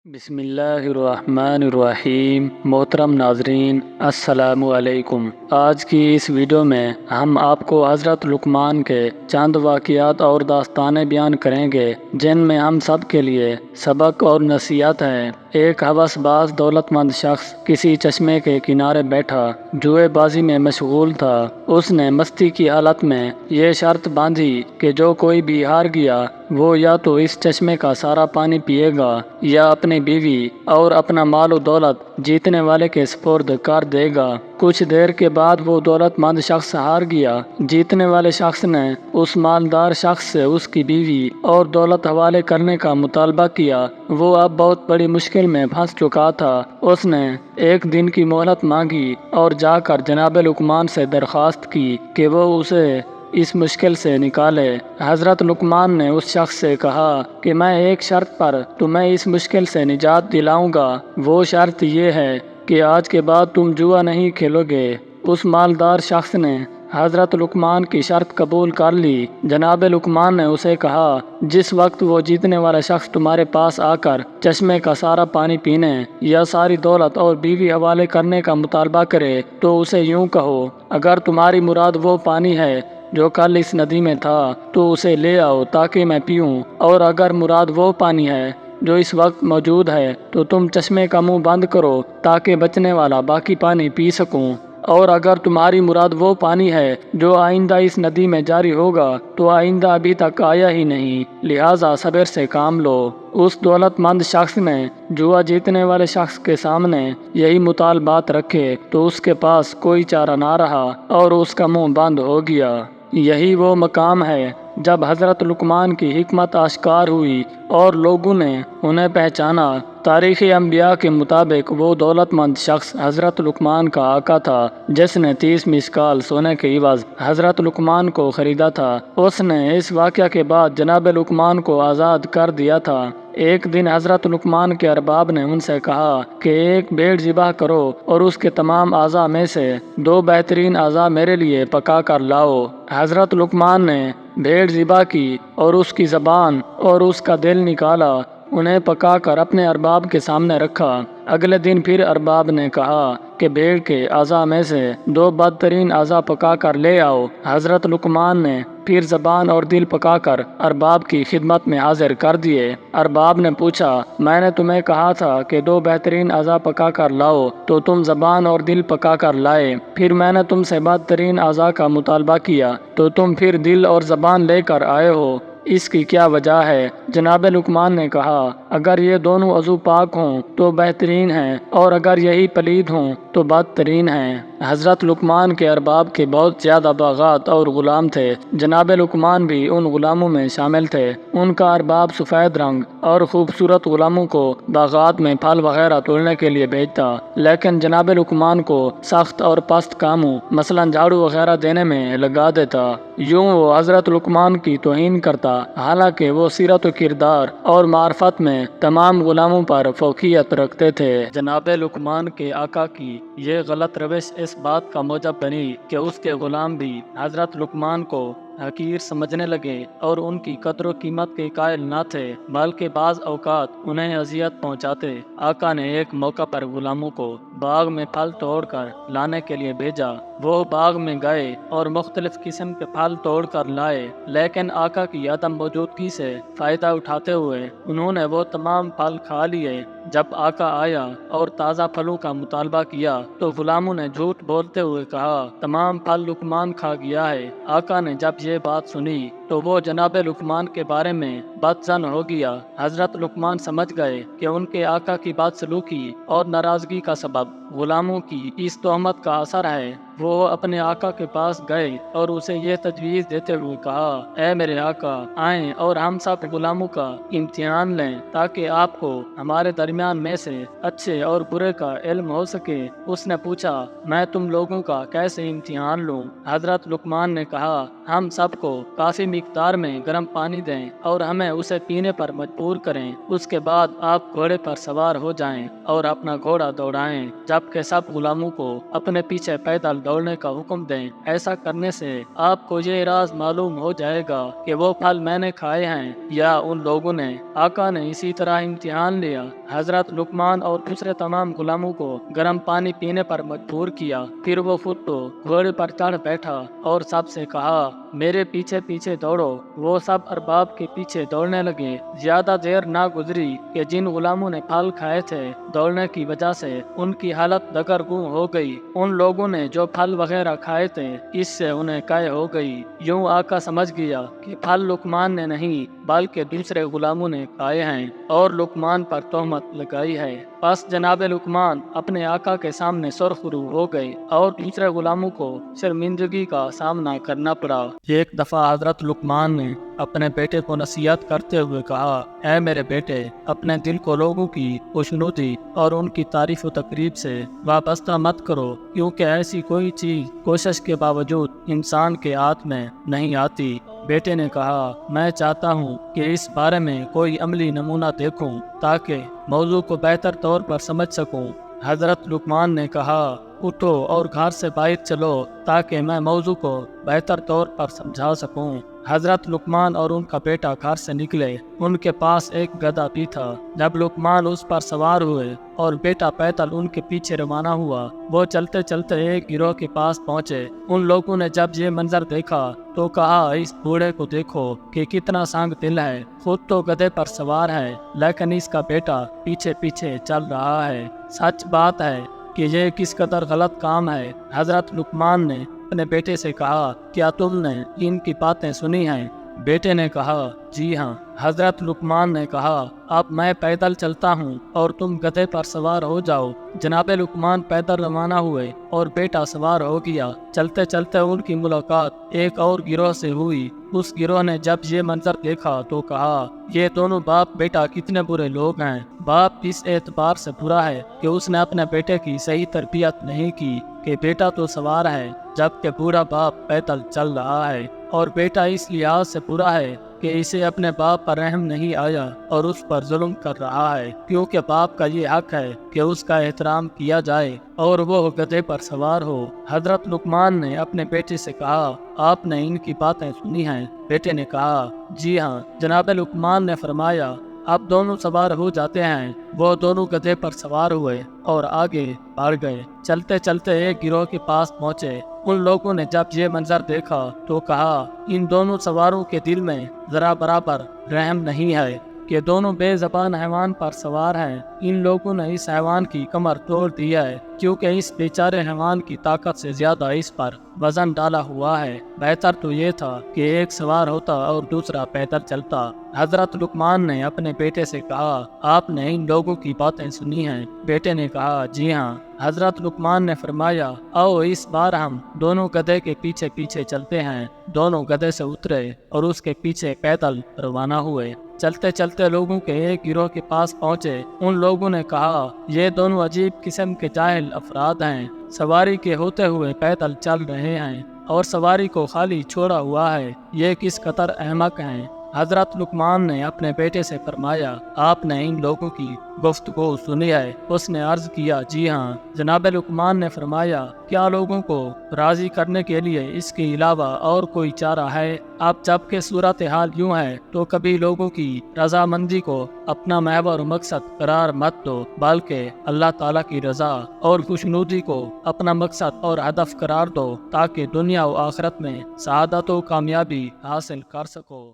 بسم اللہ الرحمن الرحیم۔ محترم ناظرین، السلام علیکم۔ آج کی اس ویڈیو میں ہم آپ کو حضرت لقمان کے چند واقعات اور داستانیں بیان کریں گے جن میں ہم سب کے لیے سبق اور نصیحت ہے۔ ایک ہوس باز دولت مند شخص کسی چشمے کے کنارے بیٹھا جوئے بازی میں مشغول تھا۔ اس نے مستی کی حالت میں یہ شرط باندھی کہ جو کوئی بھی ہار گیا وہ یا تو اس چشمے کا سارا پانی پیے گا یا اپنی بیوی اور اپنا مال و دولت جیتنے والے کے سپرد کر دے گا۔ کچھ دیر کے بعد وہ دولت مند شخص ہار گیا۔ جیتنے والے شخص نے اس مالدار شخص سے اس کی بیوی اور دولت حوالے کرنے کا مطالبہ کیا۔ وہ اب بہت بڑی مشکل میں پھنس چکا تھا۔ اس نے ایک دن کی مہلت مانگی اور جا کر جناب لقمان سے درخواست کی کہ وہ اسے اس مشکل سے نکالے۔ حضرت لقمان نے اس شخص سے کہا کہ میں ایک شرط پر تمہیں اس مشکل سے نجات دلاؤں گا۔ وہ شرط یہ ہے کہ آج کے بعد تم جوا نہیں کھیلو گے۔ اس مالدار شخص نے حضرت لقمان کی شرط قبول کر لی۔ جناب لقمان نے اسے کہا جس وقت وہ جیتنے والا شخص تمہارے پاس آ کر چشمے کا سارا پانی پینے یا ساری دولت اور بیوی حوالے کرنے کا مطالبہ کرے تو اسے یوں کہو، اگر تمہاری مراد وہ پانی ہے جو کل اس ندی میں تھا تو اسے لے آؤ تاکہ میں پیوں، اور اگر مراد وہ پانی ہے جو اس وقت موجود ہے تو تم چشمے کا منہ بند کرو تاکہ بچنے والا باقی پانی پی سکوں، اور اگر تمہاری مراد وہ پانی ہے جو آئندہ اس ندی میں جاری ہوگا تو آئندہ ابھی تک آیا ہی نہیں، لہٰذا صبر سے کام لو۔ اس دولت مند شخص نے جوا جیتنے والے شخص کے سامنے یہی مطالبات رکھے تو اس کے پاس کوئی چارہ نہ رہا اور اس کا منہ بند ہو گیا۔ یہی وہ مقام ہے جب حضرت لقمان کی حکمت آشکار ہوئی اور لوگوں نے انہیں پہچانا۔ تاریخ انبیاء کے مطابق وہ دولت مند شخص حضرت لقمان کا آقا تھا جس نے 30 مسکال سونے کے عوض حضرت لقمان کو خریدا تھا۔ اس نے اس واقعہ کے بعد جناب لقمان کو آزاد کر دیا تھا۔ ایک دن حضرت لقمان کے ارباب نے ان سے کہا کہ ایک بھیڑ ذبح کرو اور اس کے تمام اعضاء میں سے 2 بہترین اعضاء میرے لیے پکا کر لاؤ۔ حضرت لقمان نے بھیڑ ذبح کی اور اس کی زبان اور اس کا دل نکالا، انہیں پکا کر اپنے ارباب کے سامنے رکھا۔ اگلے دن پھر ارباب نے کہا کہ بھیڑ کے اعضاء میں سے 2 بدترین اعضاء پکا کر لے آؤ۔ حضرت لقمان نے پھر زبان اور دل پکا کر ارباب کی خدمت میں حاضر کر دیے۔ ارباب نے پوچھا، میں نے تمہیں کہا تھا کہ 2 بہترین اعضاء پکا کر لاؤ تو تم زبان اور دل پکا کر لائے، پھر میں نے تم سے بدترین اعضاء کا مطالبہ کیا تو تم پھر دل اور زبان لے کر آئے ہو، اس کی کیا وجہ ہے؟ جناب لقمان نے کہا، اگر یہ دونوں عضو پاک ہوں تو بہترین ہیں اور اگر یہی پلید ہوں تو بدترین ہیں۔ حضرت لقمان کے ارباب کے بہت زیادہ باغات اور غلام تھے۔ جناب لقمان بھی ان غلاموں میں شامل تھے۔ ان کا ارباب سفید رنگ اور خوبصورت غلاموں کو باغات میں پھل وغیرہ توڑنے کے لیے بھیجتا، لیکن جناب لقمان کو سخت اور پست کاموں مثلاً جھاڑو وغیرہ دینے میں لگا دیتا۔ یوں وہ حضرت لقمان کی توہین کرتا، حالانکہ وہ سیرت و کردار اور معرفت میں تمام غلاموں پر فوقیت رکھتے تھے۔ جناب لقمان کے آقا کی یہ غلط روش اس بات کا موجب بنی کہ اس کے غلام بھی حضرت لقمان کو حقیر سمجھنے لگے اور ان کی قدر و قیمت کے قائل نہ تھے، بلکہ بعض اوقات انہیں اذیت پہنچاتے۔ آقا نے ایک موقع پر غلاموں کو باغ میں پھل توڑ کر لانے کے لیے بھیجا۔ وہ باغ میں گئے اور مختلف قسم کے پھل توڑ کر لائے، لیکن آقا کی عدم موجودگی سے فائدہ اٹھاتے ہوئے انہوں نے وہ تمام پھل کھا لیے۔ جب آقا آیا اور تازہ پھلوں کا مطالبہ کیا تو غلاموں نے جھوٹ بولتے ہوئے کہا تمام پھل لقمان کھا گیا ہے۔ آقا نے جب یہ بات سنی تو وہ جناب لقمان کے بارے میں بدظن ہو گیا۔ حضرت لقمان سمجھ گئے کہ ان کے آقا کی بدسلوکی اور ناراضگی کا سبب غلاموں کی اس تہمت کا اثر ہے۔ وہ اپنے آقا کے پاس گئے اور اسے یہ تجویز دیتے ہوئے کہا، اے میرے آقا، آئیں اور ہم سب غلاموں کا امتحان لیں تاکہ آپ کو ہمارے درمیان میں سے اچھے اور برے کا علم ہو سکے۔ اس نے پوچھا، میں تم لوگوں کا کیسے امتحان لوں؟ حضرت لقمان نے کہا، ہم سب کو کافی مقدار میں گرم پانی دیں اور ہمیں اسے پینے پر مجبور کریں، اس کے بعد آپ گھوڑے پر سوار ہو جائیں اور اپنا گھوڑا دوڑائیں، جبکہ سب غلاموں کو اپنے پیچھے پیدل دوڑنے کا حکم دیں۔ ایسا کرنے سے آپ کو یہ راز معلوم ہو جائے گا کہ وہ پھل میں نے کھائے ہیں یا ان لوگوں نے۔ آقا نے اسی طرح امتحان لیا۔ حضرت لقمان اور دوسرے تمام غلاموں کو گرم پانی پینے پر مجبور کیا۔ پھر وہ خود تو گھوڑے پر چڑھ بیٹھا اور سب سے کہا میرے پیچھے پیچھے دوڑو۔ وہ سب ارباب کے پیچھے دوڑنے لگے۔ زیادہ دیر نہ گزری کہ جن غلاموں نے پھل کھائے تھے دوڑنے کی وجہ سے ان کی حالت دگرگوں ہو گئی۔ ان لوگوں نے جو پھل وغیرہ کھائے تھے اس سے انہیں قے ہو گئی۔ یوں آقا سمجھ گیا کہ پھل لقمان نے نہیں بلکہ دوسرے غلاموں نے کھائے ہیں اور لقمان پر تہمت لگائی ہے۔ پس جناب لقمان اپنے آقا کے سامنے سرخ رو ہو گئے اور دوسرے غلاموں کو شرمندگی کا سامنا کرنا پڑا۔ ایک دفعہ حضرت لقمان نے اپنے بیٹے کو نصیحت کرتے ہوئے کہا اے میرے بیٹے، اپنے دل کو لوگوں کی خوشنودی اور ان کی تعریف و تقریب سے وابستہ مت کرو، کیونکہ ایسی کوئی چیز کوشش کے باوجود انسان کے ہاتھ میں نہیں آتی۔ بیٹے نے کہا میں چاہتا ہوں کہ اس بارے میں کوئی عملی نمونہ دیکھوں تاکہ موضوع کو بہتر طور پر سمجھ سکوں۔ حضرت لقمان نے کہا اٹھو اور گھر سے باہر چلو تاکہ میں موضوع کو بہتر طور پر سمجھا سکوں۔ حضرت لقمان اور ان کا بیٹا گھر سے نکلے۔ ان کے پاس ایک گدھا بھی تھا۔ جب لقمان اس پر سوار ہوئے اور بیٹا پیدل ان کے پیچھے روانہ ہوا، وہ چلتے چلتے ایک گروہ کے پاس پہنچے۔ ان لوگوں نے جب یہ منظر دیکھا تو کہا اس بوڑھے کو دیکھو کہ کتنا سنگ دل ہے، خود تو گدھے پر سوار ہے لیکن اس کا بیٹا پیچھے پیچھے چل رہا ہے۔ سچ بات ہے کہ یہ کس قدر غلط کام ہے۔ حضرت لقمان نے اپنے بیٹے سے کہا کیا تم نے ان کی باتیں سنی ہیں؟ بیٹے نے کہا جی ہاں۔ حضرت لقمان نے کہا اب میں پیدل چلتا ہوں اور تم گدھے پر سوار ہو جاؤ۔ جناب لقمان پیدل روانہ ہوئے اور بیٹا سوار ہو گیا۔ چلتے چلتے ان کی ملاقات ایک اور گروہ سے ہوئی۔ اس گروہ نے جب یہ منظر دیکھا تو کہا یہ دونوں باپ بیٹا کتنے برے لوگ ہیں۔ باپ اس اعتبار سے برا ہے کہ اس نے اپنے بیٹے کی صحیح تربیت نہیں کی کہ بیٹا تو سوار ہے جبکہ بوڑھا باپ پیدل چل رہا ہے، اور بیٹا اس لحاظ سے برا ہے کہ اسے اپنے باپ پر رحم نہیں آیا اور اس پر ظلم کر رہا ہے، کیونکہ باپ کا یہ حق ہے کہ اس کا احترام کیا جائے اور وہ گدھے پر سوار ہو۔ حضرت لقمان نے اپنے بیٹے سے کہا آپ نے ان کی باتیں سنی ہیں؟ بیٹے نے کہا جی ہاں۔ جناب لقمان نے فرمایا اب دونوں سوار ہو جاتے ہیں۔ وہ دونوں گدھے پر سوار ہوئے اور آگے بڑھ گئے۔ چلتے چلتے ایک گروہ کے پاس پہنچے۔ ان لوگوں نے جب یہ منظر دیکھا تو کہا ان دونوں سواروں کے دل میں ذرا برابر رحم نہیں ہے کہ دونوں بے زبان حیوان پر سوار ہیں۔ ان لوگوں نے اس حیوان کی کمر توڑ دی ہے کیونکہ اس بیچارے حیوان کی طاقت سے زیادہ اس پر وزن ڈالا ہوا ہے۔ بہتر تو یہ تھا کہ ایک سوار ہوتا اور دوسرا پیدل چلتا۔ حضرت لقمان نے اپنے بیٹے سے کہا آپ نے ان لوگوں کی باتیں سنی ہیں؟ بیٹے نے کہا جی ہاں۔ حضرت لقمان نے فرمایا آؤ اس بار ہم دونوں گدھے کے پیچھے پیچھے چلتے ہیں۔ دونوں گدھے سے اترے اور اس کے پیچھے پیدل روانہ ہوئے۔ چلتے چلتے لوگوں کے ایک گروہ کے پاس پہنچے۔ ان لوگوں نے کہا یہ دونوں عجیب قسم کے جاہل افراد ہیں، سواری کے ہوتے ہوئے پیدل چل رہے ہیں اور سواری کو خالی چھوڑا ہوا ہے، یہ کس قدر احمق ہیں۔ حضرت لقمان نے اپنے بیٹے سے فرمایا آپ نے ان لوگوں کی گفتگو سنی ہے؟ اس نے عرض کیا جی ہاں۔ جناب لقمان نے فرمایا کیا لوگوں کو راضی کرنے کے لیے اس کے علاوہ اور کوئی چارہ ہے؟ اب جب کہ صورتحال یوں ہے تو کبھی لوگوں کی رضامندی کو اپنا محور مقصد قرار مت دو، بلکہ اللہ تعالیٰ کی رضا اور خوشنودی کو اپنا مقصد اور ہدف قرار دو تاکہ دنیا و آخرت میں سعادت و کامیابی حاصل کر سکو۔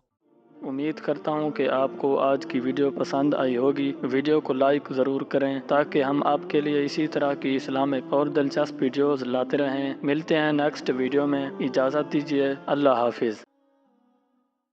امید کرتا ہوں کہ آپ کو آج کی ویڈیو پسند آئی ہوگی۔ ویڈیو کو لائک ضرور کریں تاکہ ہم آپ کے لیے اسی طرح کی اسلامک اور دلچسپ ویڈیوز لاتے رہیں۔ ملتے ہیں نیکسٹ ویڈیو میں، اجازت دیجیے، اللہ حافظ۔